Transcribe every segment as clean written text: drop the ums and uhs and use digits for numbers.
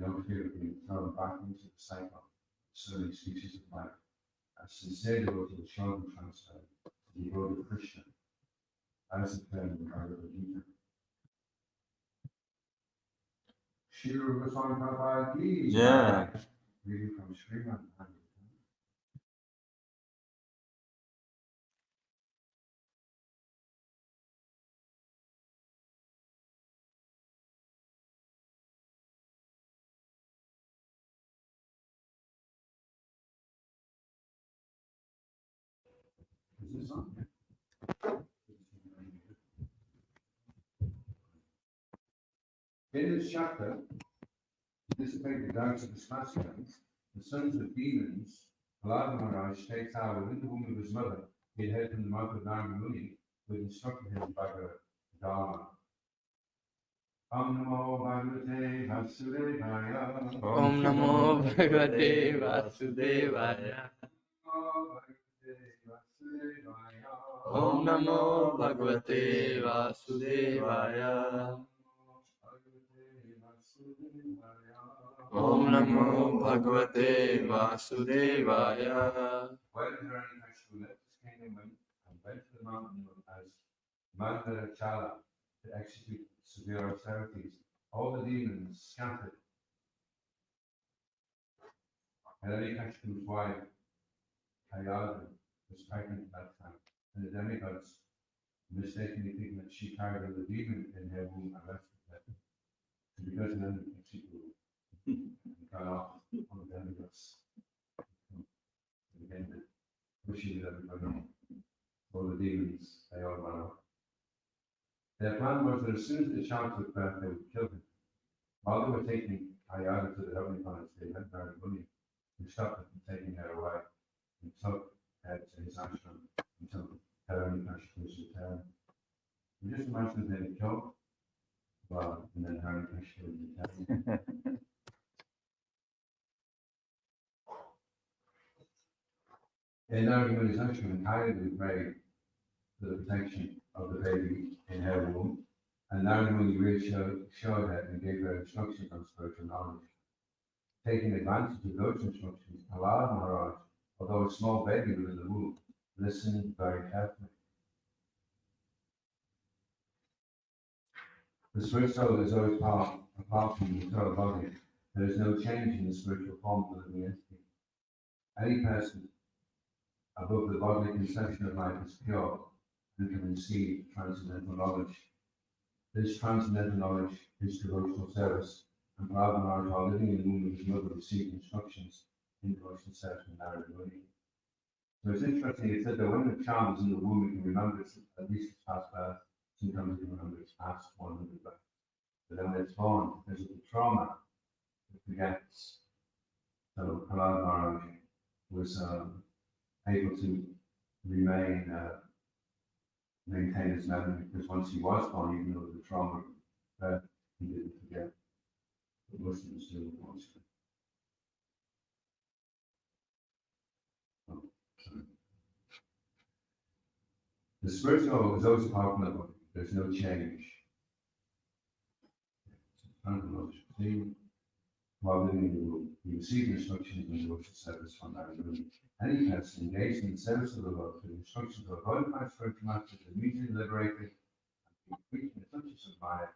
don't fear of being thrown back into the cycle of so many species of life. As sincere devotee will show them transfer the devotee of Krishna, as declared in the Bhagavad Gita. Shri Goswami Prabhupada ki Jai. Reading from Srimad. Is this on? In this chapter, to dissipate the doubts of the Smaskans, the sons of demons, Prahlad Maharaj takes out within the womb of his mother, he had heard from the mouth of Narada Muni, who had instructed him by the Dharma. Om Namo Bhagavate Vasudevaya. Om Namo Bhagavate Vasudevaya. Om Namo Bhagavate Vasudevaya. Om Namo Bhagavate Vasudevaya. When Hiranyakashipu left his kingdom and went to the mountain known as Mandarachala to execute severe austerities, all the demons scattered. Hiranyakashipu's wife, Kayada, was pregnant at that time, and the demigods mistakenly thinking that she carried the demon in her womb and left it there. So because of Hiranyakashipu got off on the demigods, again, pushing everybody, all the demons, they all ran off. Their plan was that as soon as the child took birth, they would kill him. While they were taking Ayada to the heavenly planets, they met Narada Muni, who stopped them from taking her away and took her to his ashram until Hiranyakashipu's return. You just imagine they had killed, well, and then Hiranyakashipu would return. In Narada Muni's ashram, Kayada would pray for the protection of the baby in her womb, and Narada Muni reassured her and gave her instructions on spiritual knowledge. Taking advantage of those instructions, Prahlad Maharaj, although a small baby within the womb, listened very carefully. The spirit soul is always apart from the material body. There is no change in the spiritual form of the living entity. Any person above the bodily conception of life is pure and can receive transcendental knowledge. This transcendental knowledge is devotional service, and Prahlad Maharaj, while living in the womb of his mother, received instructions in devotional service from Narada Muni. So it's interesting, it said that when the child is in the womb, it can remember at least its past birth, sometimes it can remember its past 100 birth. But then when it's born, because of the trauma, it forgets. So Prahlad Maharaj was able to maintain his memory, because once he was born, even though the trauma, he didn't forget. But most of us do, obviously. The spiritual is always apart from the body. There's no change. While living in the womb, he received instructions in devotional service from Narada Muni. Any person engaged in the service of the Lord through instructions of a bona fide spiritual master is immediately liberated and free from the touches of Maya.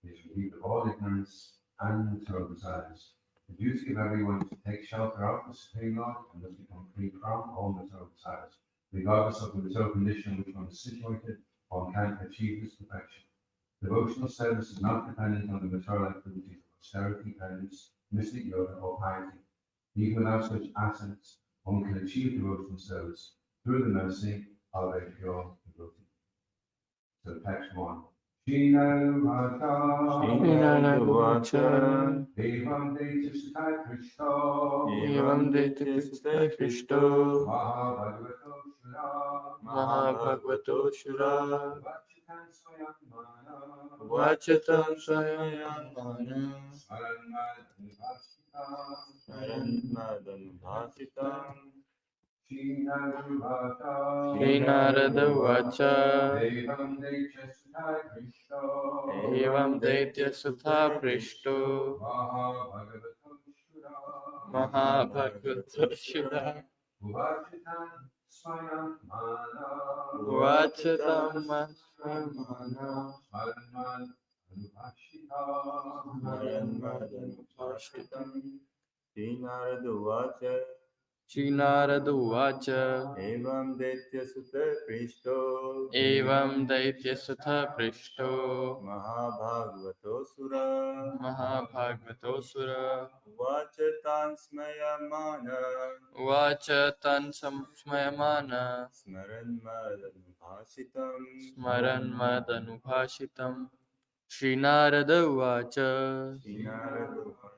He is relieved of all ignorance and material desires. The duty of everyone is to take shelter of the Supreme Lord and thus become free from all material desires. Regardless of the material condition in which one is situated, one can achieve this perfection. Devotional service is not dependent on the material activities of austerity, penance, mystic yoga, or piety. Even without such assets, one can achieve devotional service through the mercy of a pure devotee. So text 1. Srinadavacha Evam Deta Sutta Krishto Evam Deta Sutta Krishto Mahabhagavato Shura Vachatam Swayamana Saranmadam Bhasitam Srinadavacha Evam Daitya Sutta Krishto Mahabhagvatosura Uvachitam Swayam Mana Vachatam Asvamana Smaranman Anupashita Maranmadanupashtitam Srinarduvacha Srinarada Evam Daitya Sutta Krishto Evam Daitya Sutha Prishto Mahabhagvatosura Mahabhagvatosura Vachatan Smayamana Vacha Tan Samsmayamana Smaran Madanupashitam Smaran Madanubhashitam Srinarada Uvacha Srinarduvacha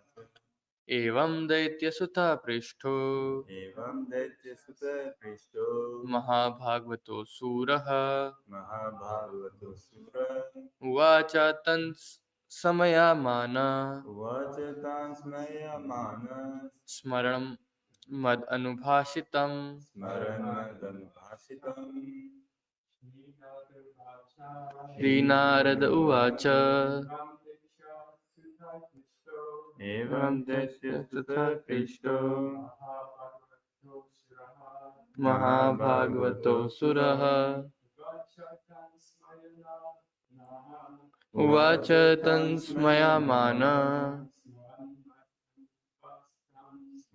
Evam Daitya Sutha Prishto Evam Daitya Sutta Krishto Mahabhagavato Suraha Mahabhagvatosura Uvacha Tan Samayamana Vachatan Smayamana Smaram Mad Anubhashitam Smaran Madanupashitam Srinarada Uvacha Evam Daitya Sutta Krishto Mahabhagavato Suraha Uvacha Tan Smayamana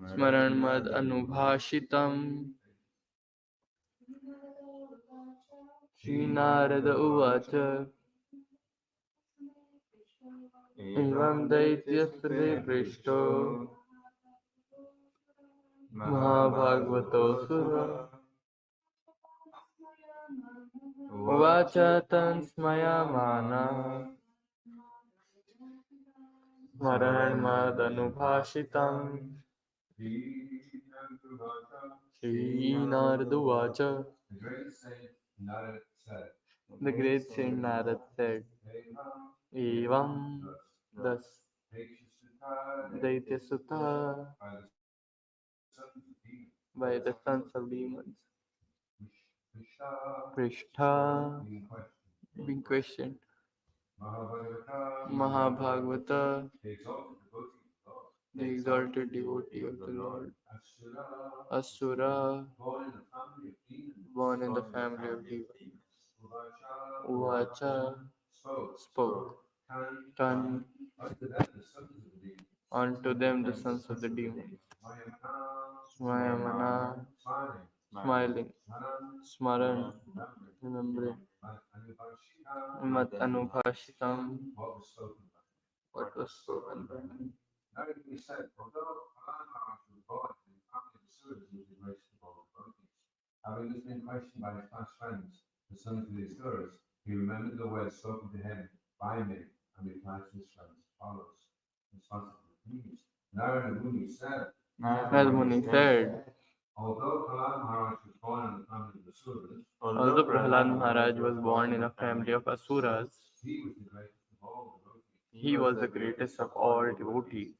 Smaran Mad Anubhashitam Srinarada Uvacha Evam Daitya Sute Prishto Mahabhagavato Sura Uvacha Tan Smayamana Smaran Mad Anubhashitam Srinarada Uvacha The great saint Narad said, The great saint Narad said, Evam thus Daitya Sutta by the sons of demons Prishtha being questioned Mahabhagavata the exalted devotee of the Lord Asura born in the family of demons Uvacha spoke Tan unto them the sons of the demons Swayamana smiling Smaran remembering Mat Anubhashitam what was spoken by him. Now it can be said, although Maharaj was born in the family of Asuras who was embraced of all devotees, having thus been questioned by his past friends, the sons of the Asuras, he remembered the words spoken to him by me and replied to his friends as follows. Responsive to the news. Narada Muni said, As Muni said, although Prahlad Maharaj was born in the family of Asuras, although Prahlad Maharaj was born in a family of Asuras, he was the greatest of all devotees. he was the greatest of all devotees.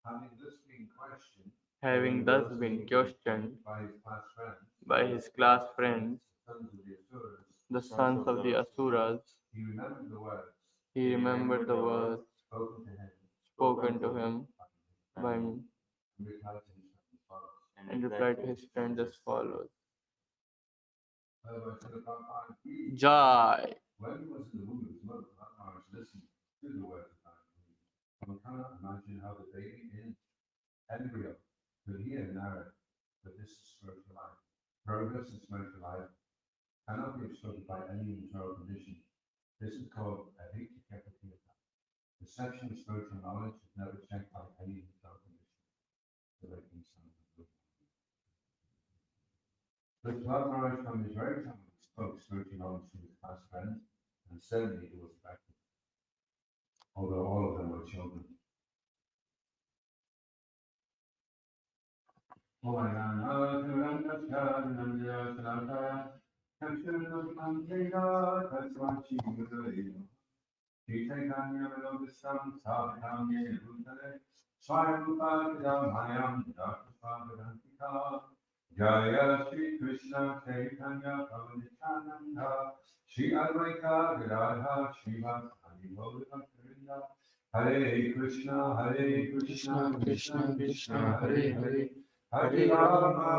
Having thus been questioned Having thus been questioned by his past friends, by his class friends, sons of the Asuras, the sons of the Asuras, he remembered the words he remembered the words spoken to him spoken to him by me and replied to his friends as follows. and replied to his friend as follows. By Srila Prabhupada, Jai. when he was in the womb of his mother, Maharaj listened to the words of Bhagavatam. One cannot imagine how the baby in embryo could hear Narada, but this is spiritual life. Progress in spiritual life cannot be obstructed by any internal condition. This is called Adhoksaja. Perception of spiritual knowledge is never checked by any internal condition. But Lord Maharaj from his very time spoke spiritual knowledge to his past friends, and certainly it was effective, although all of them were children. Jaya Shri Krishna Chaitanya Prabhu Nityananda Shri Advaita Gadadha Shri Bhakti Gaura Bhaktivinoda Hare Krishna, Krishna Krishna Krishna Hare Hare Hare,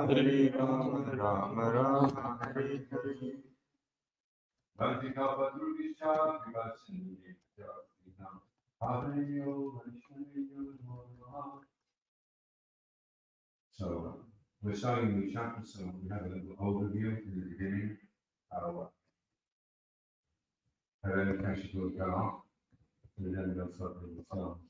Hare Rama, Rama Rama, Hare Hare. Bhakti-kalpa-durvischa, Vivasindu-yekta, Hare-yo, Vaishnavi-yo, Namaha. So we're starting a new chapter, so we have a little overview in the beginning. How Kashyap will go off, and then we'll start with the films.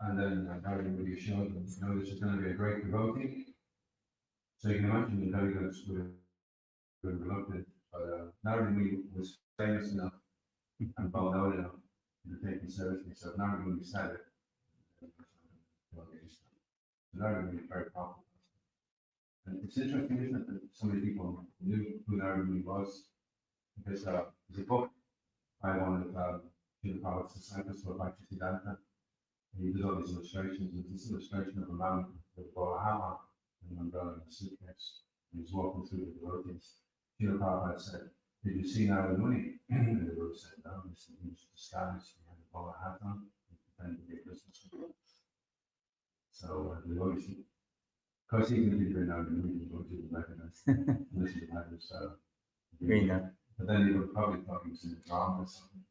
And then Harry will be showing them, you know, this is going to be a great devotee. So you can imagine the delegates would have been reluctant, but Narayana was famous enough and well known enough to take him seriously. So Narayana said it. So Narayana is very powerful. And it's interesting, isn't it, that so many people knew who Narayana was, because there's a book by one of Srila Prabhupada's disciples called Bhakti-siddhanta. He does all these illustrations. There's this illustration of a man with a bow hammer and an umbrella and a suitcase, and he's walking through the devotees. Srila Prabhupada said, "Did you see Narayana Muni?" And the devotee said, "No." He said, "He was disguised. He had a bowler hat on. He pretended to be a businessman." So the devotees, of course, even if he didn't know the movie, the devotees would recognize him. Unless he had this Rina. but then he would probably thought he was in a drama or something.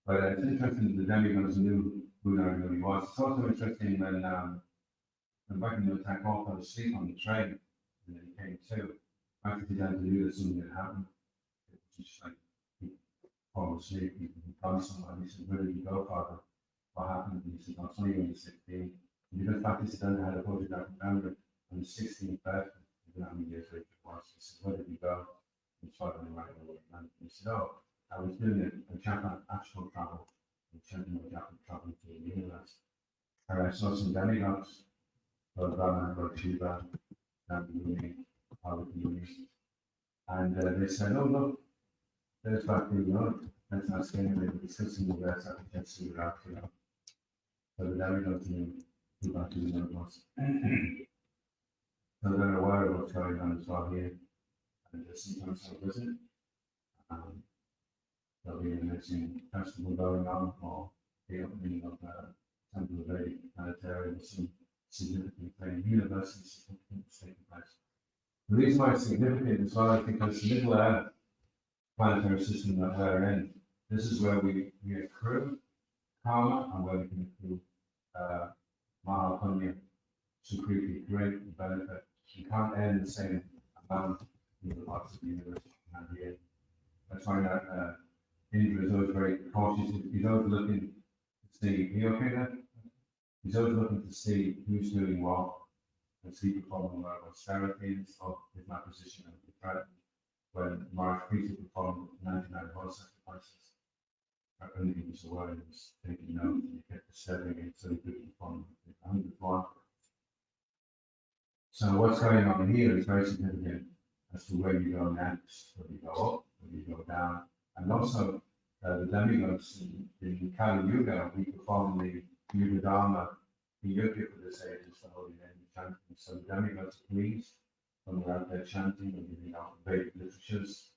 But it's interesting that the demigods knew who Narayana was. It's also interesting when back in the attack all fell asleep on the train, and then he came to. After he down to knew that something had happened, it was just like he fall asleep. He found someone. He said, "Where did you go, Father? What happened?" And he said, "I'm only on the 16th." And because Bhaktisiddhanta had a photograph of Narayana on the 16th birthday, I don't know how many years later it was. He said, "Where did you go?" And his father right away. And he said, "Oh, I was doing a Japan astral travel, and chanting my Japan travel to the universe. And I saw some demigods, Lord Brahma, Lord Shiva, Nandini, Parvati, and they said, 'Oh, look, there's Bhakti Vinod. Let's ask him, they were discussing the verse that we can see without, you know." So the demigods knew who Bhakti Vinod was. So they're aware of what's going on as well here, and sometimes they'll visit. There'll be an amazing festival going on, or the opening of Temple of Vedic Planetarium, with some significant thing, universally significant is taking place. The reason why it's significant as well is because the Middle Earth planetary system that we're in, this is where we accrue karma and where we can accrue Mahapunya, Sukriti, great benefit. You can't earn the same amount in the parts of the universe you can here. That's why that Indra is always very cautious. He's always looking to see, are you okay there? He's always looking to see who's doing what, and see performing well. Austerities of his position of the threat. When Mars Peter performed 99 horse sacrifices, I only he was aware, he was taking note, and he kept disturbing it so he could perform 101. So what's going on here is very significant as to where you go next, whether you go up, whether you go down, and also the demigods in Kali Yuga, we perform the Yuga Dharma, the yoga for this age is the holy name of chanting. So the demigods are pleased when we're out there chanting and giving out Vedic literatures,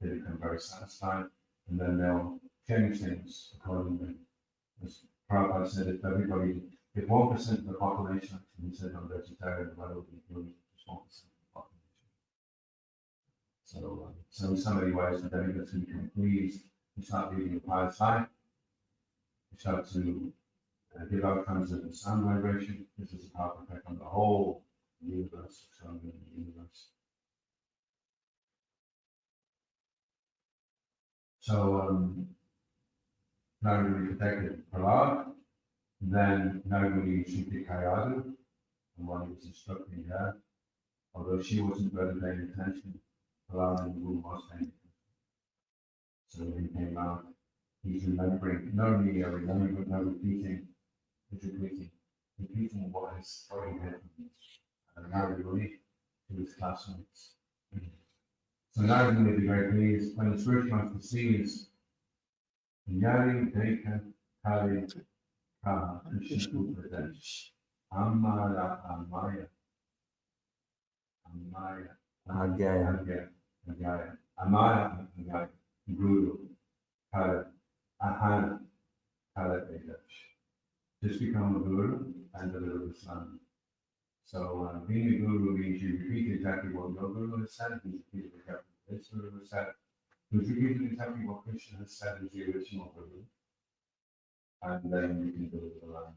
they become very satisfied, and then they'll change things accordingly. As Prabhupada said, if 1% of the population actually said I'm vegetarian, why would we do just 1% of the population? So in so many ways, the delegates who become pleased, we start leading a pious life, we start to give out transcendental sound vibration. This is a powerful effect on the whole universe, surrounding the universe. So Narayana protected Prahlad, then Narayana Shukti Kayadu, and while he was instructing her, although she wasn't really paying attention, Prahlad in the room was paying attention. So when he came out, he's remembering, not only remembering, but now repeating, repeating what his already had from Narayana to his classmates. So Narayana will be very pleased when the spiritual master sees Yari Deka Kali Kaha Krishna Upadesh Amaya. Adhyaya. Adhyaya, Amaya, Adhyaya, Guru, Kala, Ahana, Kala, Vedash. Just become a guru and deliver Islam. So being a guru means you repeat exactly what your guru has said, you repeat exactly what this guru has said, you repeat exactly what Krishna has said as the original guru, and then you can deliver the land.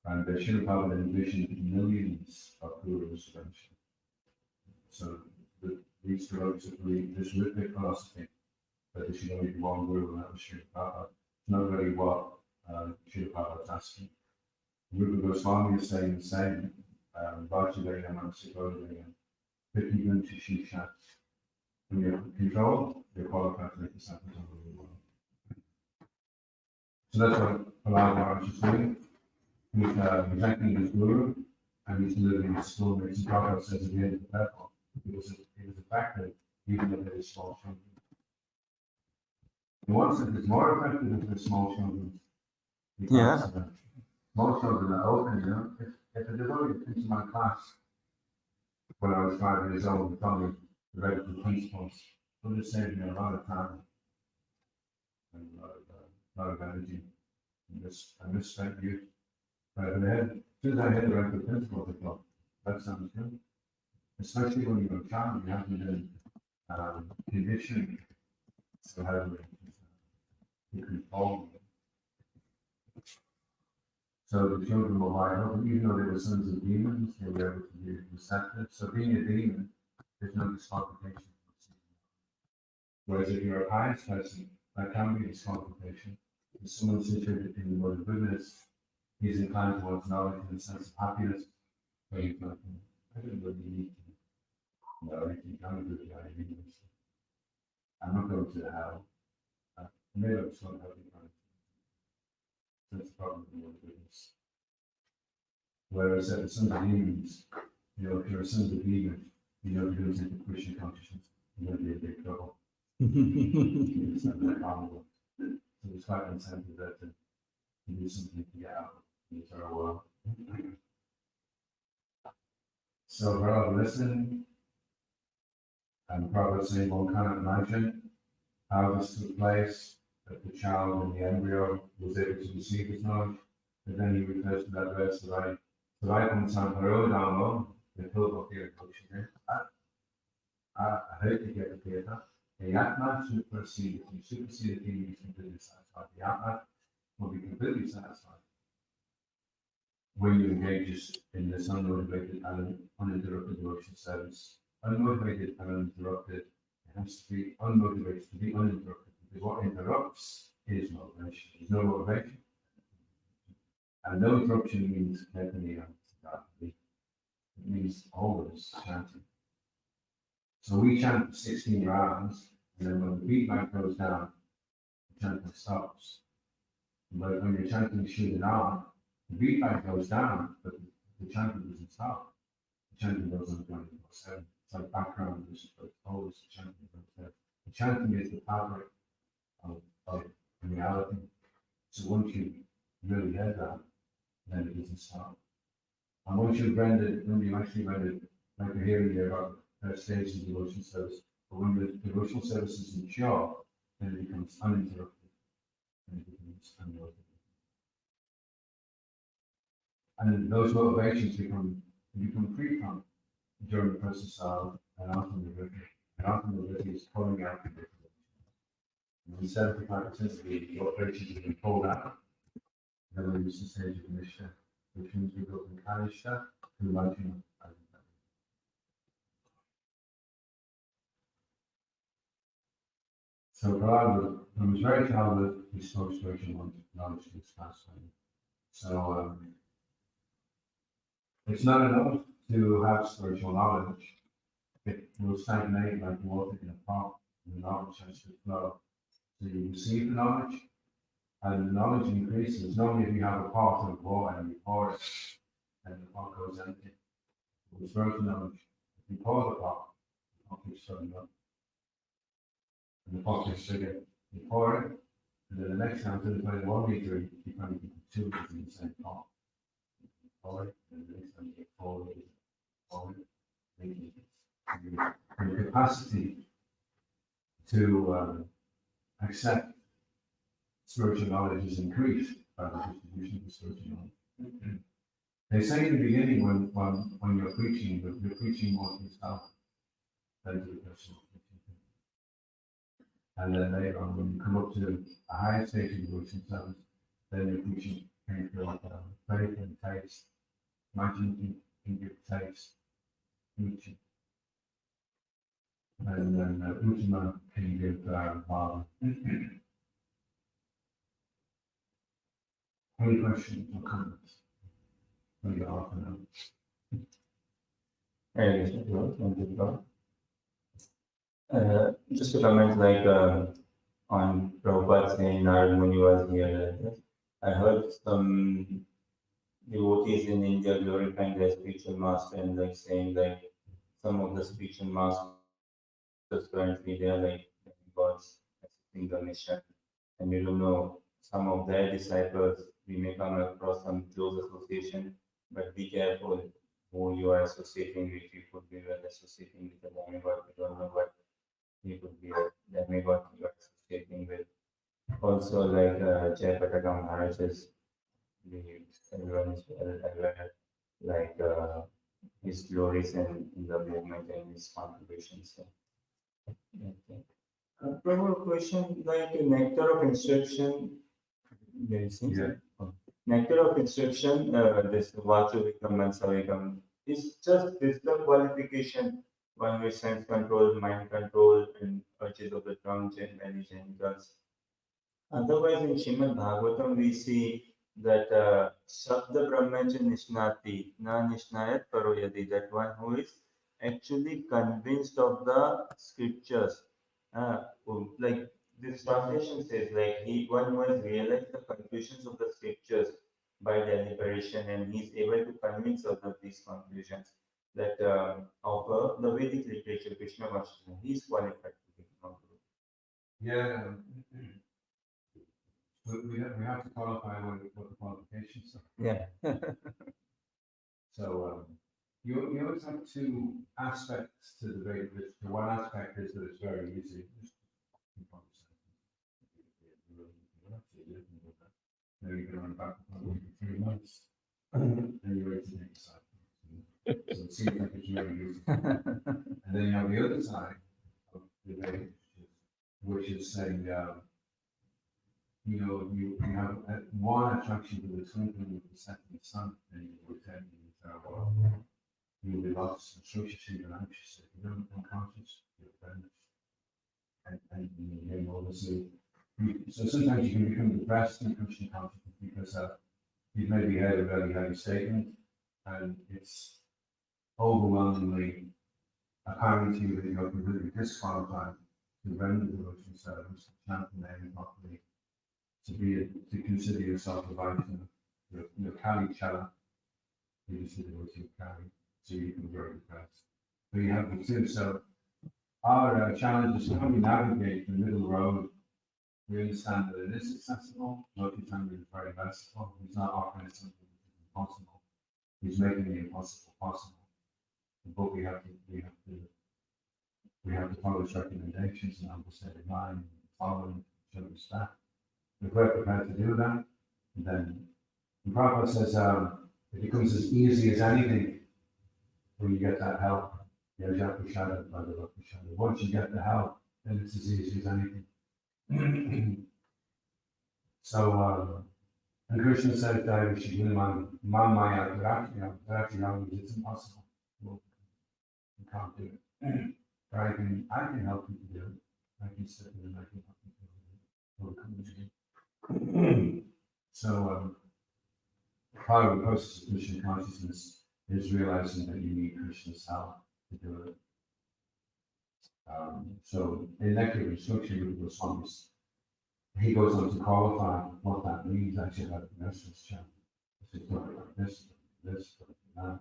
And the Srila Prabhupada envisioned millions of gurus eventually. So these devotees believe this rhythmic philosophy that there should only be one guru, and that was Srila Prabhupada. It's not really what Srila Prabhupada is asking. Rupa Goswami is saying the same. Vajradaya Manasikodaya, 50 Gunti Shisha. When you're controlled, you're qualified to make disciples of the world. So that's what Prahlad Maharaj is doing. He's rejecting his guru, and he's delivering his school. And Prabhupada says at the end of the battle, it was effective, even though they were small children. In one sense, it's more effective if they're small children. Because, Yeah. Small children are open, you know. If a devotee comes to my class when I was 5 years old and told me the regular principles, it would have saved me a lot of time and a lot of energy and misspent youth. But as soon as I hit the regular principles, I thought, that sounds good. Especially when you're a child, you haven't been conditioned to have to control. So the children were wide open, even though they were sons of demons, they were able to be receptive. So being a demon, there's no disqualification. Whereas if you're a pious person, that can be disqualification. If someone situated in the mode of goodness, he's inclined towards knowledge and a sense of happiness, where he's not, I don't really need to know anything, I'm a good guy, I'm not going to hell. Maybe I'm just not helping kind. That's the problem with the mode of goodness. Whereas at the sons of demons, you know, if you're a son of a demon, you know, if you're going to take Christian consciousness, you're going to be in big trouble. It's not that horrible. So it's quite an incentive there to do something to get out of the eternal world. So rather listen, and probably say one cannot imagine how this took place, that the child in the embryo was able to receive his knowledge, but then he refers to that verse that I Sanharo Damo, the Hilbok here, I heard to get the theatre. The Atma superseded, you superseded the is completely satisfied. The Atma will be completely satisfied when you engage in this unmotivated and uninterrupted devotion service. Unmotivated and uninterrupted, it has to be unmotivated to be uninterrupted, because what interrupts is motivation. There's no motivation. And no interruption means Netanya. It means always chanting. So we chant for 16 rounds, and then when the beatback goes down, the chanting stops. But when you're chanting Shuddhanam, the beatback goes down, but the chanting doesn't stop. The chanting goes on 24/7. It's like background music, but always the chanting goes there. The chanting is the fabric of reality. So once you really hear that, then it doesn't stop. And once you've rendered, when you actually rendered, like you're hearing there about first stage of devotional service, but when the devotional service is mature, then it becomes uninterrupted, and it becomes unmotivated. And those motivations become free from during the process of an ultimate is pulling out the motivation. And instead of the practice, the motivations have been pulled out, then we use the stage of Nishtha, which means we go from Kanishta to Lajna. So Prahlad, from his very childhood, he spoke spiritual knowledge to his classmate. So it's not enough to have spiritual knowledge. It will stagnate like water in a pot, and the knowledge has to flow. So you receive the knowledge, and the knowledge increases. Normally, if you have a pot of water and you pour it, and the pot goes empty. With spiritual knowledge, if you pour the pot keeps filling up. And the pot gets bigger. You pour it, and then the next time, instead of putting 1 liter, you kind of put 2 liters in the same pot. You pour it, and the next time you get 4 liters, 8 liters. your capacity to accept spiritual knowledge is increased by the distribution of spiritual knowledge. They say in the beginning when you're preaching more to yourself than to the person. And then later on, when you come up to a higher stage of devotion service, then you're preaching can feel very good taste. Imagine you can give taste, preaching. And then Uttama can give Bhava. Any questions or comments? Maybe often. Just a comment like on Prabhupada saying Narad Muni was here. I heard some devotees in India glorifying their spiritual master and like saying like some of the spiritual masters currently they are like gods assisting the mission. And you don't know some of their disciples, we may come across some close association, but be careful who you are associating with. You could be well associating with the demigod, you don't know what you could be a demigod you are associating with. Also, like Jayapataka Maharaj's, everyone is well aware, like his glories in the movement and his contributions. So, okay. Probably a question like nectar of instruction. There is nectar of instruction. This Vachavikam and Savikam is just wisdom qualification. One with sense control, mind control, and urges of the tongue, many genitals. Otherwise, in Srimad Bhagavatam, we see that Sabda Brahmaja Nishnati, Na Nishnayat Paroyadi, that one who is actually convinced of the scriptures. Like this translation says, like one who has realized the conclusions of the scriptures by deliberation, and he's able to convince us of these conclusions that of the Vedic literature, Krishna Vastu, he's qualified to become a guru. Yeah. We have to qualify what the qualifications are. Yeah. So you always have two aspects to the Vedic literature. One aspect is that it's very easy. Then you can run back for 3 months, and you're ready to make a cycle. So it seems like it's really easy. And then you have the other side of the Vedic, which is saying, you have one attraction to the twinkling of the setting sun, and you will tell you'll be lost and associated and anxious. If you don't become conscious, you're vanished. And obviously, so sometimes you can become depressed in Krishna consciousness because you've maybe heard a very heavy statement, and it's overwhelmingly apparent to you that you're completely disqualified to render the devotion service, to chant the name properly, to consider yourself a Vaishnava, your Kali Chala, you just do what you carry, so you can grow depressed. But you have the two. So our challenge is to how we navigate the middle road. We understand that it is accessible. Lokichanga is very merciful. He's not offering us something which is impossible. He's making the impossible possible. But we have to follow his recommendations and understand the mind, following, show respect. If we're prepared to do that, then the Prabhupada says it becomes as easy as anything when you get that help. Once you get the help, then it's as easy as anything. So, and Krishna said that we should man maya it's impossible. You can't do it. But I can help you to do it. I can sit there and I can help you to do it. So, part of the process of Krishna consciousness is realizing that you need Krishna's help to do it. So, in Nectar of Instruction with the Goswamis, he goes on to qualify what that means actually about the nurse's chant. It's talking about this, that.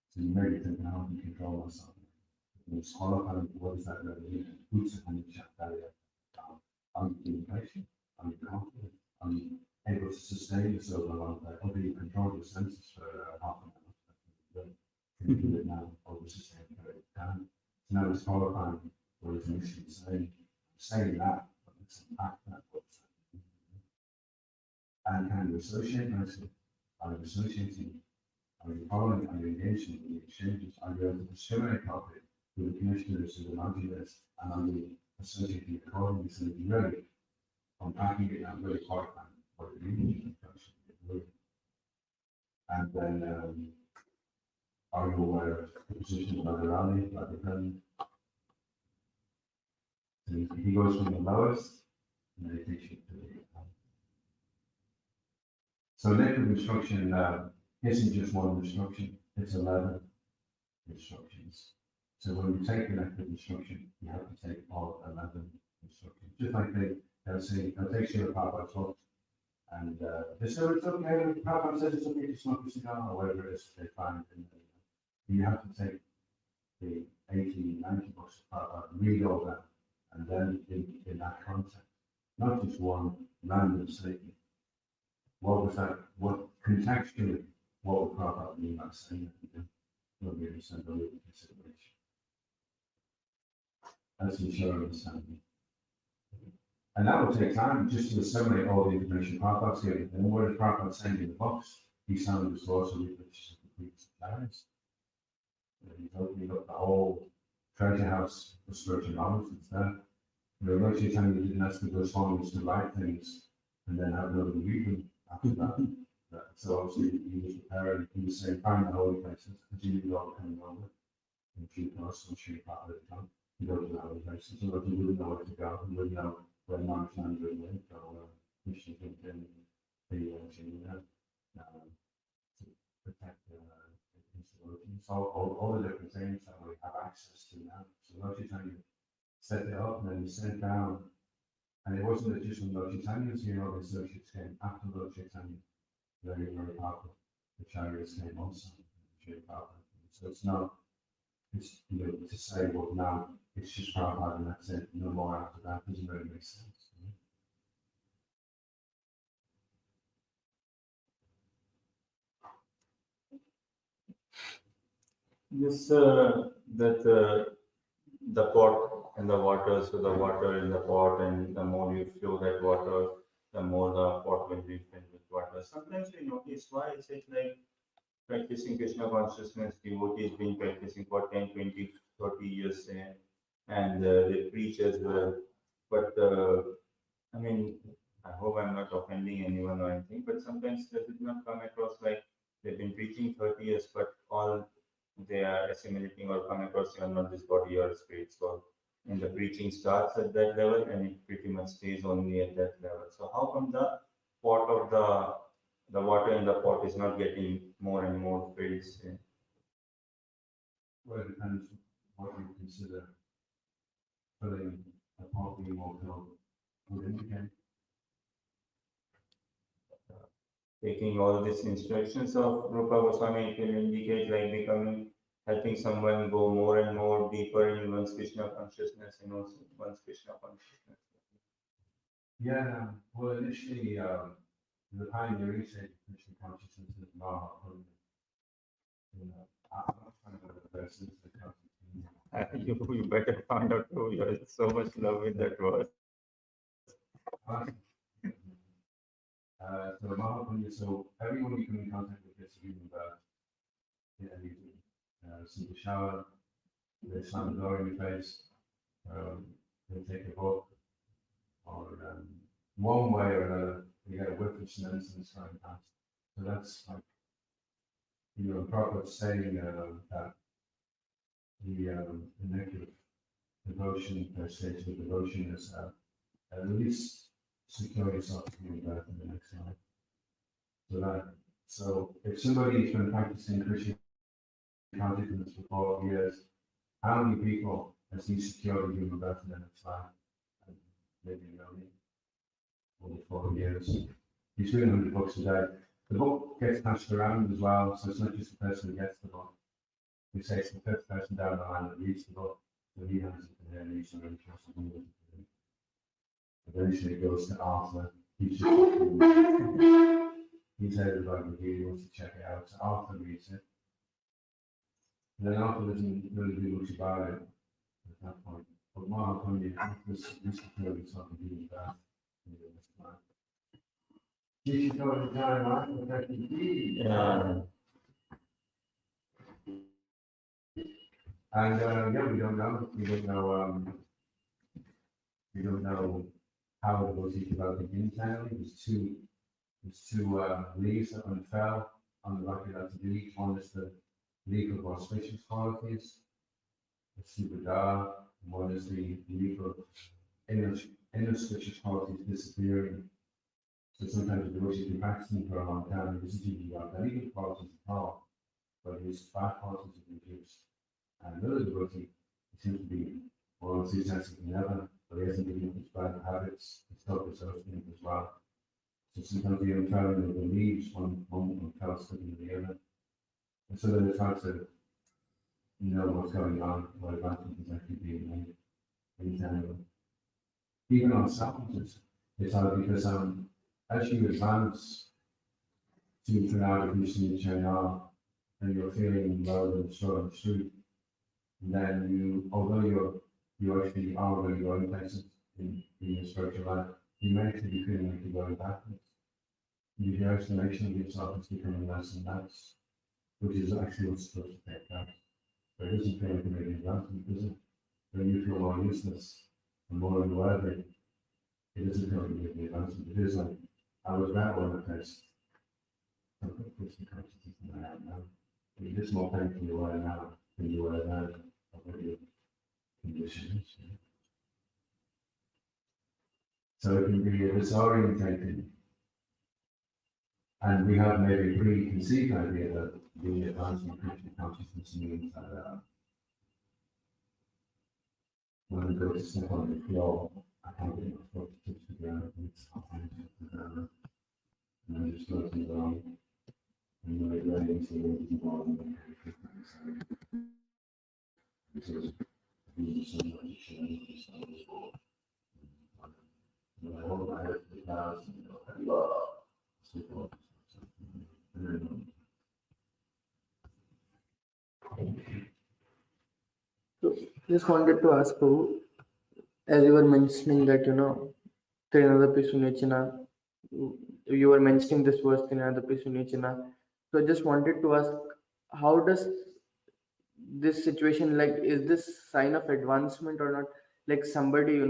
So you may be thinking, how do you control myself? It's qualifying what does that really mean? Who's the chant barrier? Are you being patient? Are you confident? Are you able to sustain yourself along that? Or do you control your senses for half an hour? Can you do it now or was it saying period of time? qualifying for his mission, saying that, but it's in fact that what's happening. And can you associate myself? Are you associating? Are you following? Are you engaging in the exchanges? Are you able to discriminate properly with the commissioners who the mountain list? And are you associating accordingly so that you're ready? Unpacking it and really qualifying what it means. And then, are you aware of the position of the rally, like the president? So he goes from the lowest, and then he takes you to the top. So liquid instruction isn't just one instruction, it's 11 instructions. So when you take the liquid instruction, you have to take all 11 instructions. Just like they'll say, they'll take Shiva Prabhupada talk, and they say, it's okay, Prabhupada says it's okay to smoke a cigar, or whatever it is they find. And you have to take the 80, 90 books of Prabhupada, read all that, and then in that context, not just one random statement. What was that? What contextually, what would Prabhupada mean by saying that? Not really send a little consideration. That's ensuring understanding. And that will take time just to assimilate all the information Prabhupada's giving. And what is Prabhupada saying in the box? He's telling us also which is the complete supplies. He's opening up the whole treasure house for spiritual knowledge. It's there. The Roshi Chaitanya didn't ask the Goswamis to write things and then have nobody read them after that. So obviously he was preparing, he was saying, find the holy places, continue to go coming over. And if you can also show part of the time, you go to the holy places. So that you wouldn't know where to go, you wouldn't know where Mount Chandra went, or Krishna came in the to protect the installations. All the different things that we have access to now. So Roshi Chaitanya set it up and then he sent down. And it wasn't just from Lord Chaitanya's, the associates came after Lord Chaitanya. Very, very powerful. The chariots came also. Very powerful. So it's not, it's, to say, well, now it's just Prabhupada and that's it, no more after that, doesn't really make sense. This, the pot and the water, so the water in the pot, and the more you flow that water, the more the pot will be filled with water. Sometimes we notice why is it like practicing Krishna consciousness, devotees been practicing for 10, 20, 30 years, and they preach as well. But I mean, I hope I'm not offending anyone or anything, but sometimes does it not come across like they've been preaching 30 years, but all they are assimilating or come across you are not this body or spirit soul. And the preaching starts at that level and it pretty much stays only at that level. So how come the pot of the water in the pot is not getting more and more filled? Well, it depends what you consider filling a pot being more filled would indicate. Taking all these instructions of Rupa Goswami, it will indicate like becoming, helping someone go more and more deeper in one's Krishna consciousness and also one's Krishna consciousness. Yeah, well, initially, the pioneering stage of Krishna consciousness is Mahaprabhu. I'm not trying to reverse this because You better find out who you are so much love with that word. So Mahaprabhu, so everyone you come in contact with gets to read about, see the shower, they slam the door in your face, they take a book, or one way or another, you get a whip of cement and it's going past. So that's like, Prabhupada saying that the negative devotion, per se, to devotion is at least secure yourself to giving birth in the next life. So if somebody's been practicing Krishna consciousness for 4 years, how many people has he secured giving birth in the next life? And maybe only 4 years. He's reading 100 books a day. The book gets passed around as well, so it's not just the person who gets the book. We say it's the fifth person down the line that reads the book, so he has it and then reads the really trusted. Eventually it goes to Arthur. He's everybody here wants to check it out. So Arthur reads it. And then Arthur doesn't really do much about it. at that point. But more importantly, this security is something really bad. Yeah. And yeah, we don't know. We don't know how it was developing internally. There's two leaves that unfurl on the Rocky Mountain Beach. One is the leaf of auspicious qualities, the Subadar. One is the leaf of inauspicious qualities disappearing. So sometimes the Roshi can practicing for a long time. This is usually not any good qualities at all, but his bad qualities are reduced. And another devotee seems to be more enthusiastic than ever, but he hasn't given up his bad habits, his self-associating as well. So sometimes the unfurling of the leaves, one unfurls in the other. And so then it's hard to know what's going on, what advancement is actually being made in general. Even on substances, it's hard because as you advance to Trinidad, Krishna, China, and you're feeling well and strong and true, then although you actually are really going places in your spiritual life, you may actually be feeling like you're going backwards. Your estimation of yourself is becoming less and less, which is actually what's supposed to take place. But it doesn't feel like a big advancement, does it? When you feel more useless and more unworthy, it doesn't feel like a big advancement. It is like, I was that one that has some Krishna consciousness than I am now. You're just more thankful you are now than you were then of what your condition is. So it can be disorientating. And we have maybe a preconceived idea that the advancement of Krishna consciousness means that when we go to step on the floor, I can't get my foot to touch the ground, and it's and I'm just floating along, and when I get into the bottom, this is really so much change, and I hold my head to the clouds, and I love support. So just wanted to ask you, as you were mentioning that, Trinadapi Sunechana, you were mentioning this verse Trinadapi Sunechana. So I just wanted to ask, how does this situation, like, is this sign of advancement or not? Like somebody,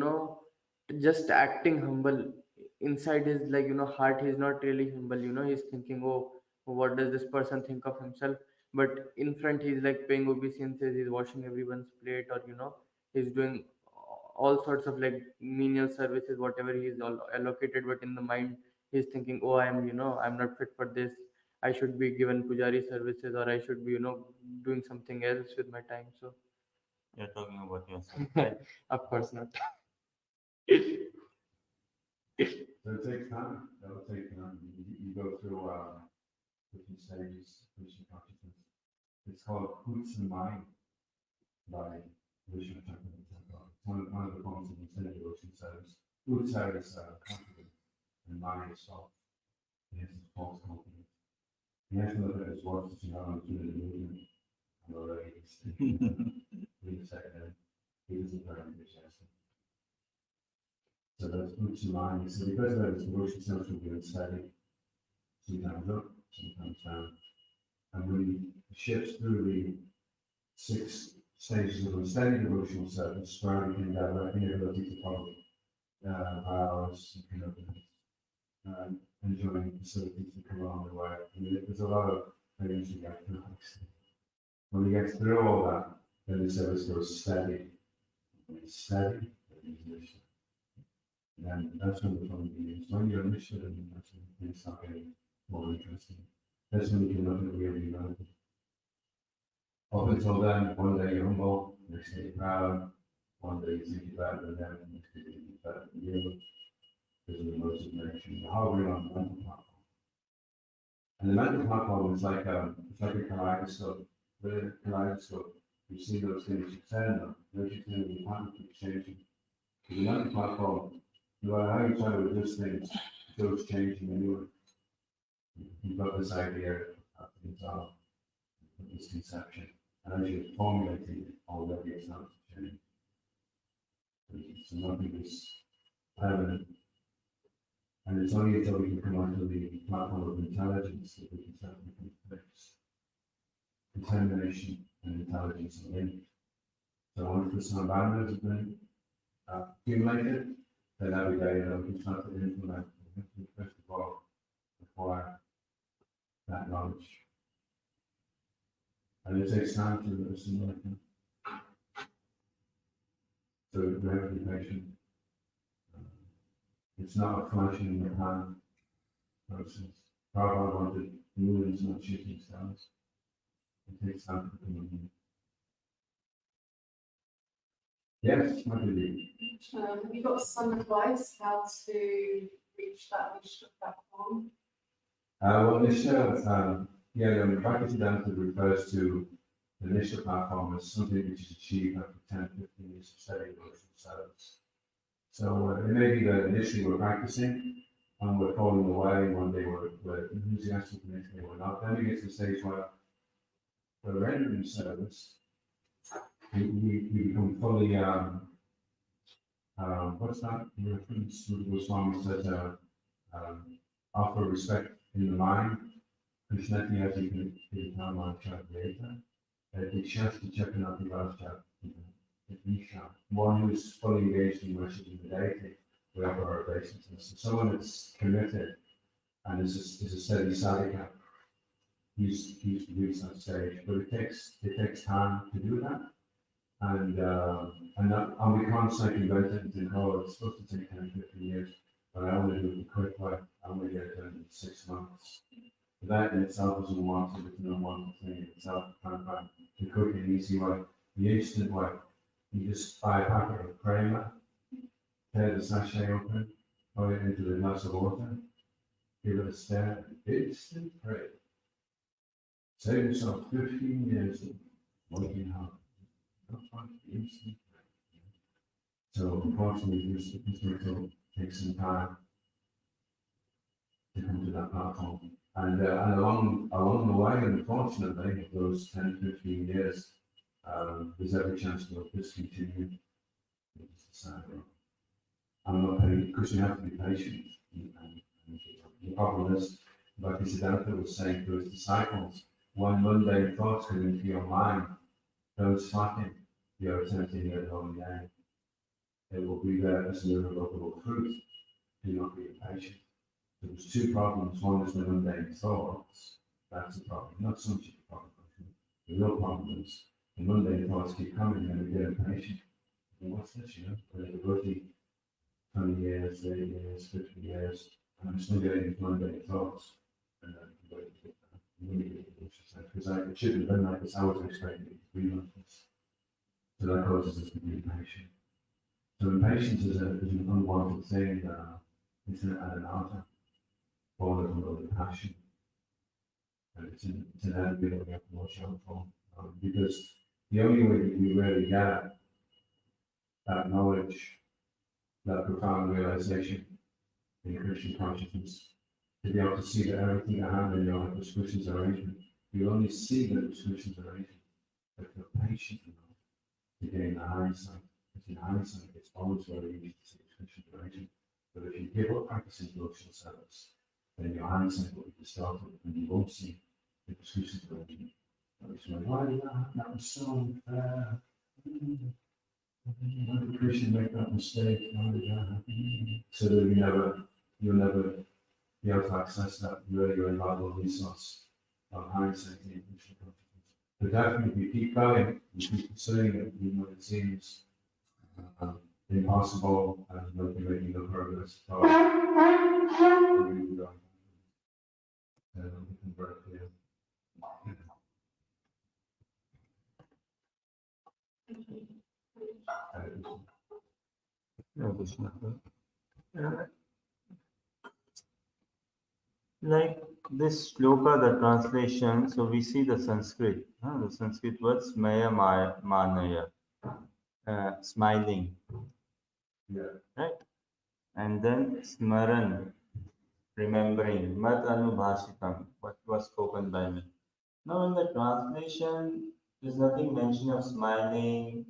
just acting humble inside his, like, heart, he's not really humble, he's thinking, oh, what does this person think of himself? But in front, he's like paying obeisances, he's washing everyone's plate, or he's doing all sorts of like menial services, whatever he's all allocated. But in the mind, he's thinking, oh, I'm not fit for this. I should be given pujari services, or I should be, doing something else with my time. So, You're talking about yourself, right? of course not. So it takes time. That'll take time. You go through different stages of Krishna consciousness. It's called Krsna mind by Vishnu Chakravarti. One of the poems in the Srimad says, Utsa is confident and mind is soft. He has this false confidence. He has to look at his watch to see how I'm doing the movement. And already he's really second. He doesn't very enthusiastic. So that's Utsa mind. So because of that, his devotion seems to be unsteady. Sometimes up, sometimes down. And when he shifts through the 6 stages of unsteady devotional service, striving in direct inability to follow vows, enjoying facilities that come along the way. I mean, there's a lot of things to get through. When he gets through all that, then the service goes steady. When it's steady, then he's mission. And that's when the fun begins. When you're mission, that's when things start getting more interesting. That's when you can look at really learn. Up until then, one day you're humble, next day you're proud, one day you think you're better than them, next day you think you're better than you. There's an emotive connection. You're hovering on the mental platform. And the mental platform is like a kaleidoscope. The kaleidoscope, you see those things, you turn them, those you turn the pattern keeps changing. The mental platform, no matter how you try to adjust things, it goes changing anyway. You've got this idea of this conception. And as you're formulating it already, it's not changing. So nothing is permanent. And it's only until we can come onto the platform of intelligence that we can start making fix determination and intelligence and link. So once the sambandhas have been accumulated, then every day we can start to implement. We have to first of all acquire that knowledge. And it takes time to assimilate them. So we have to be patient. It's not a flash in the pan process. Prabhupada wanted movies, not shooting stars. It takes time to come in. Yes, what do you? Have you got some advice how to reach that platform? Well, Nisha, Bhagavatam refers to the Nisha platform as something which is achieved after 10, 15 years of study devotional service. So it may be that initially we're practicing and we're falling away one day, we're enthusiastic, the next day we're not. Then we get to the stage where we're rendering service, we become fully, what's that reference? Swami says, offer respect in the mind. Krishna has a Kama Chakveta, Dikshasti Chakanati Rajta, one who's fully engaged in worshiping the deity, we offer our obeisances. So someone that's committed and is a steady sadhaka, he's reached that stage, but it takes time to do that. And we can't say invent it and think, oh, it's supposed to take 10, 15 years, but I want to do it the quick way. I want to get it done in 6 months. But that in itself doesn't want to, it's no one thing in itself. The quick and easy way, the instant way. You just buy a packet of Prema, tear the sachet open, pour it into the glass of water, give it a stir, instant pray. Save yourself 15 years of working hard. So unfortunately, this will take some time to come to that platform. And along the way, unfortunately, of those 10, 15 years, there's every chance we'll discontinue. I'm not paying, because you have to be patient. And the problem is, like Siddhartha was saying to his disciples, when mundane thoughts come into your mind, don't slacken your attempt to hear the holy name. It will be there as an irrevocable truth. Do not be impatient. There's two problems. One is the mundane thoughts. That's the problem. Not so much the problem. The real problem is the mundane thoughts keep coming and we get impatient. And what's this, you know? We're working 20 years, 30 years, 50 years, and I'm still getting these mundane thoughts. Because it shouldn't have been like this. I was expecting it to be like this. So that causes us to be impatient. So impatience is an unwanted thing. It's an anartha, born of the passion. And it's an enemy that we have to watch out for. Because the only way that we really get that knowledge, that profound realization in Christian consciousness, to be able to see that everything that happened in your life was Krishna's arrangement. You only see that it was Krishna's arrangement, but you're patient enough to gain the hindsight. Because in hindsight, it's always very easy to see it's Krishna's arrangement. But if you give up practicing devotional service, then your hindsight will be distorted and you won't see it was Krishna's arrangement. Why did that happen? That was so unfair. Why did Krishna make that mistake? Why did that happen? So that you'll never be able to access that really reliable resource of hindsight. But definitely, if you keep going, you keep pursuing it, even when it seems impossible and you're making no progress. Like this shloka, the translation, so we see the Sanskrit words maya manaya, smiling, right? And then smaran, remembering, mat anubhashitam, what was spoken by me. Now in the translation, there's nothing mention of smiling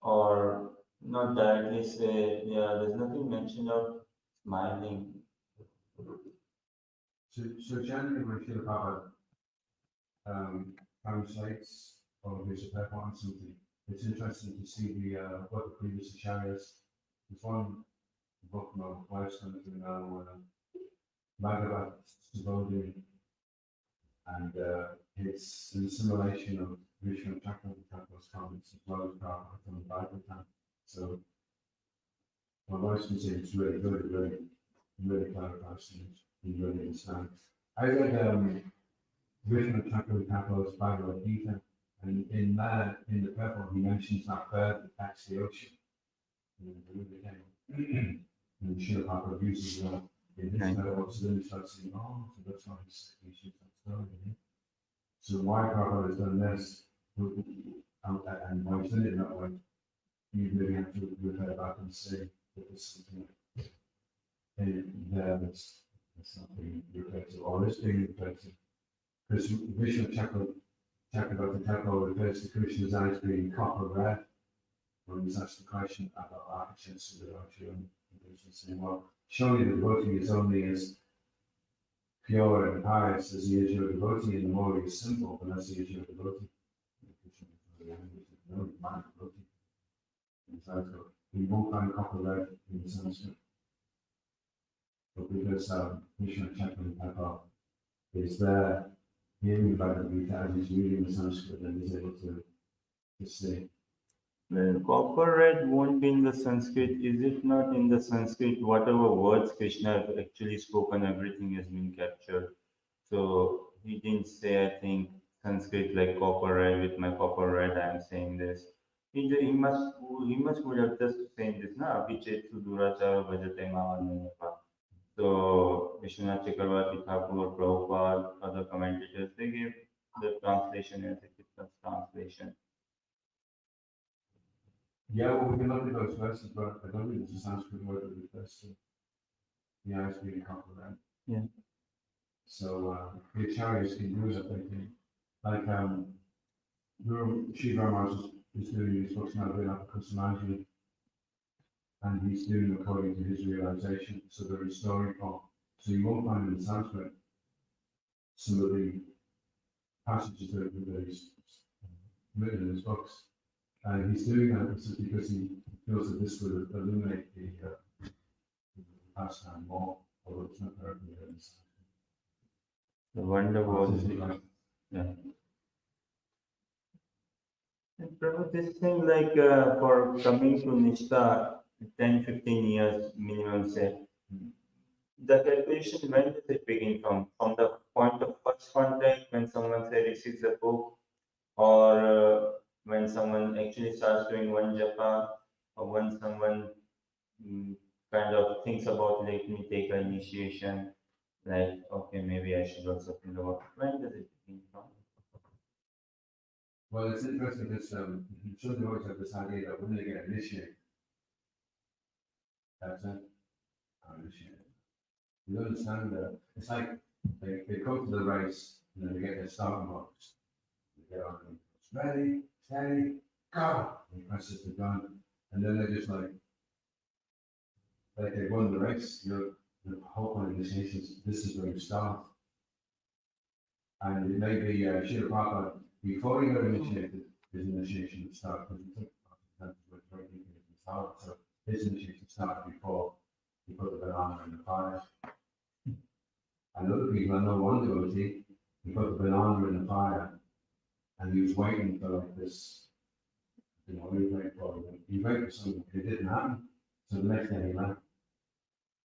or not directly say, yeah, there's nothing mentioned of smiling. So generally, when Srila Prabhupada translates or gives a purport on something, it's interesting to see what the previous acharyas. There's one book my wife's going through now, Bhagvatam, and it's an assimilation of Vishnu Chakravarti's comments as well as Prabhupada from the Bhagavatam. So my wife's been saying it's really good, really clarifies things, you really understand. I read Vishnu Chakravarti's Bhagavad Gita, and in the purple, he mentions that bird that attacks the ocean. And Srila Prabhupada uses that in his purple, so then he starts saying, oh, so that's why he should start. So why Prabhupada has done this, and why he's done it that way, you really have to refer back and say that there's something in there that's not being referred to, or is being referred to. Because Vishnu Chakravarti refers to Krishna's eyes being copper red when he's asked the question about architecture of Arjuna. Krishna saying, well, surely the devotee is only as pure and pious as he is your devotee, and the more he is simple, the less he is your devotee. No, my devotee. We won't find copper red in the Sanskrit. But because Vishnu Chakravarti is there hearing about the Gita as he's reading the Sanskrit, and he's able to say. Well, copper red won't be in the Sanskrit. Is it not in the Sanskrit? Whatever words Krishna has actually spoken, everything has been captured. So he didn't say, I think, Sanskrit like copper red, with my copper red, I am saying this. He must would have just saying this, na, Abhichet Sudurachara Bhajate Mavanayapa. So Vishwanath Chakravarti Thakur, Prabhupada, other commentators, they gave the translation as a translation. Yeah, well, we can look at those verses, but I don't think it's a Sanskrit word that refers to the eyes being copper red. Yeah. So the acharyas can use it, they can, like Guru Shiva Maharaj is doing his books now, doing Adhoksaja, and he's doing according to his realization, so they're restoring form. So you won't find in Sanskrit some of the passages that he's written in his books. And he's doing that just because he feels that this would illuminate the pastime more, although it's not directly in Sanskrit. The wonder was, yeah. And Prabhu, this thing like for coming to Nishta, 10-15 years minimum, say, the calculation, when does it begin from? From the point of first contact, when someone say receives a book, or when someone actually starts doing one japa, or when someone kind of thinks about, let me take an initiation, like, okay, maybe I should also think about, when does it begin from? Well, it's interesting because children always have this idea that when they get initiated, that's it, I'm initiated. You understand that it's like they come to the race and then they get their starting box. They get on and it's ready, steady, go. And he presses the gun, and then they just like they won the race. The whole point of initiation is this is where you start. And it may be Srila Prabhupada, before he got initiated, his initiation would start because he took so his initiation started before he put the banana in the fire. And other people, I know one devotee, he put the banana in the fire and he was waiting for like this, he waited for something, it didn't happen. So the next day he left.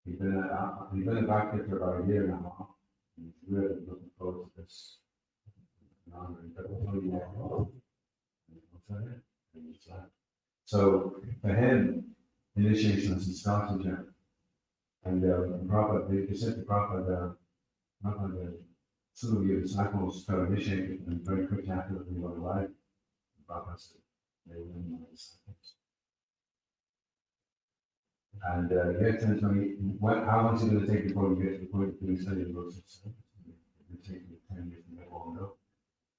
He'd been a back there for about a year and a half. He's really looking forward to this. So for him, initiation hasn't started yet. And Prabhupada, they said to Prabhupada, some of your disciples got initiated and very quickly after that they went away. Prabhupada said, they were my disciples. And yet, how long is it going to take before you get to the point of doing study of those? It will take you 10 years to get all go.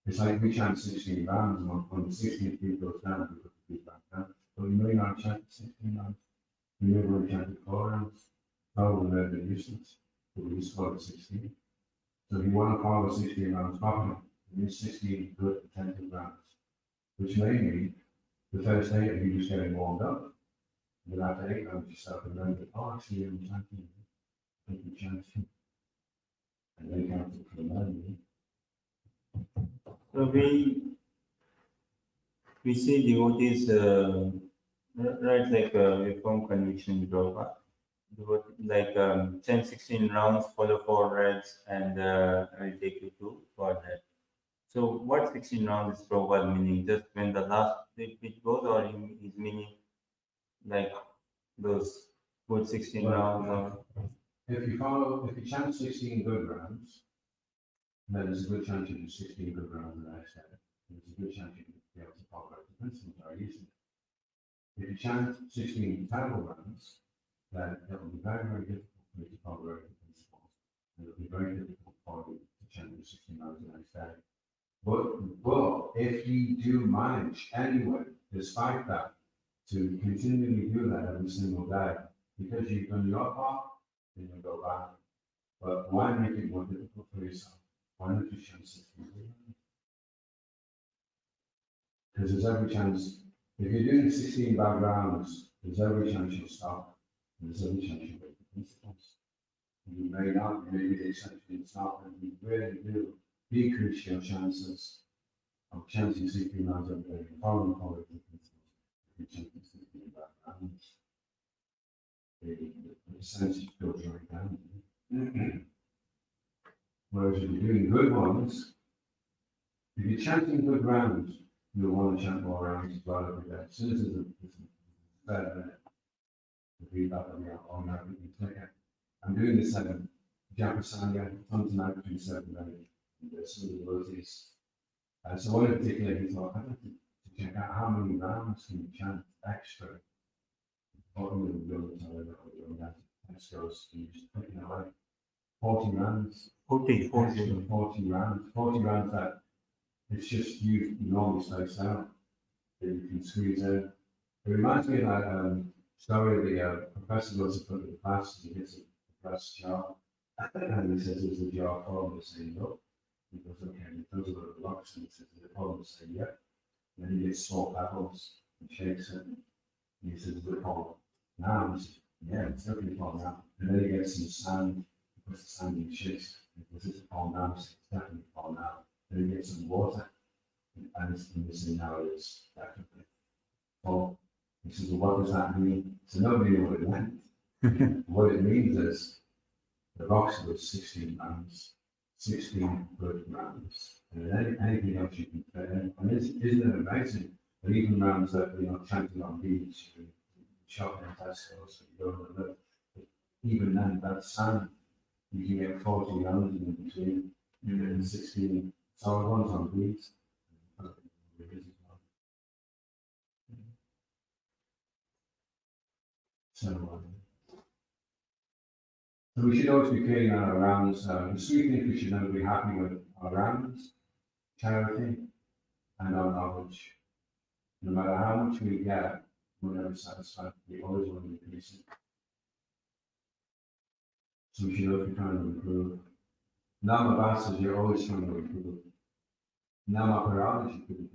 It's like we chant 16 rounds, and when the 16th beat goes down, we put the beat back down. But you may not chant 16 rounds. You may want to chant 4 rounds. Probably that'd be useless. But we just call it 16. So if you want to follow 16 rounds properly, you need 16 good attentive rounds. Which may mean the first 8 of you just getting warmed up. Then after 8 rounds, you start to remember, oh, actually, I'm chanting. I think I'm chanting. And then count it from there. So we see devotees, right, like we form conviction Prabhupada. Like 10, 16 rounds, follow 4 reds, and I'll take you to Godhead. So what 16 rounds is Prabhupada meaning? Just when the last bit goes, or he's meaning like those good 16 rounds? Or... If you chant 16 good rounds, then there's a good chance you do 16 good rounds the next day. There's a good chance you can be able to follow the principles very easily. If you chant 16 terrible rounds, then it will be very, very difficult for you to follow the principles. And it will be very difficult for you to chant the 16 rounds the next day. But if you do manage anyway, despite that, to continually do that every single day, because you've done your part, then you'll go back. But why make it more difficult for yourself? Why not just chant 16 rounds? Because there's every chance, if you're doing 16 bad rounds, there's every chance you'll stop. And there's every chance you'll break the principles. You may not, maybe the exception is not, but you really do decrease your chances of chanting 16 rounds every day. Following the principles, if you chant 16 bad rounds, the percentage goes right down. Whereas if you're doing good ones, if you're chanting good rounds, you'll want to chant more rounds as well every day. As soon as there's a third minute, to read that on your now, you can click it. I'm doing the 7 Japasanya, tonight between 7 and 8, and there's some of the devotees. So one in particular, he thought, I'd like to check out how many rounds can you chant extra. Bottom of the building, so I don't know, text goes, you just clicking away. 40 rounds. 40 rounds. 40 rounds that it's just you normally space out that you can squeeze in. It reminds me of that story the professor goes in front of the class and he gets a glass jar and he says, is the jar full? And they say, no. He goes, okay, and he throws a little rocks and he says, is it full? And they say, yeah. And then he gets small pebbles and shakes it. And he says, is it full? Now, he says, yeah, it's definitely full now. And then he gets some sand, he puts the sand in shakes. He goes, is it full now? He says, it's definitely full now. Then he gets some water. And it's missing now, it's definitely full. He says, well, what does that mean? So nobody knew what it meant. What it means is the rocks were 16 rounds, 16 good rounds. And then anything else you can fit in. And isn't it amazing that even rounds that you're not chanting on beach, shopping at Tesco, so you go to the even then, that sand, you can get 40 rounds in between, and 16 solid ones on beach. So we should always be creating our rounds. The sweet thing we should never be happy with our rounds, charity, and our knowledge. No matter how much we get, we're never satisfied. We always want to increase it. So we should always be trying to improve. Namabhasas, you're always trying to improve. Namaparada, you couldn't.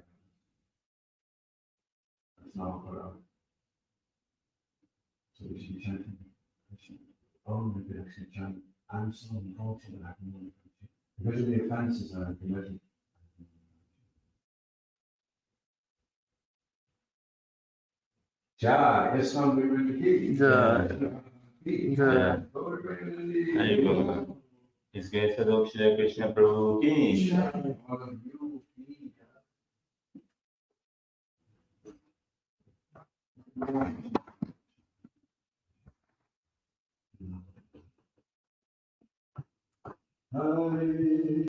That's Namaparada. So we should be chanting. Oh, we could actually chant. I'm so unfortunate I can only because of the offences that I've committed. Jai, it's not very good to keep. His grace Adhoksaja Krishna Prabhu ki. Hare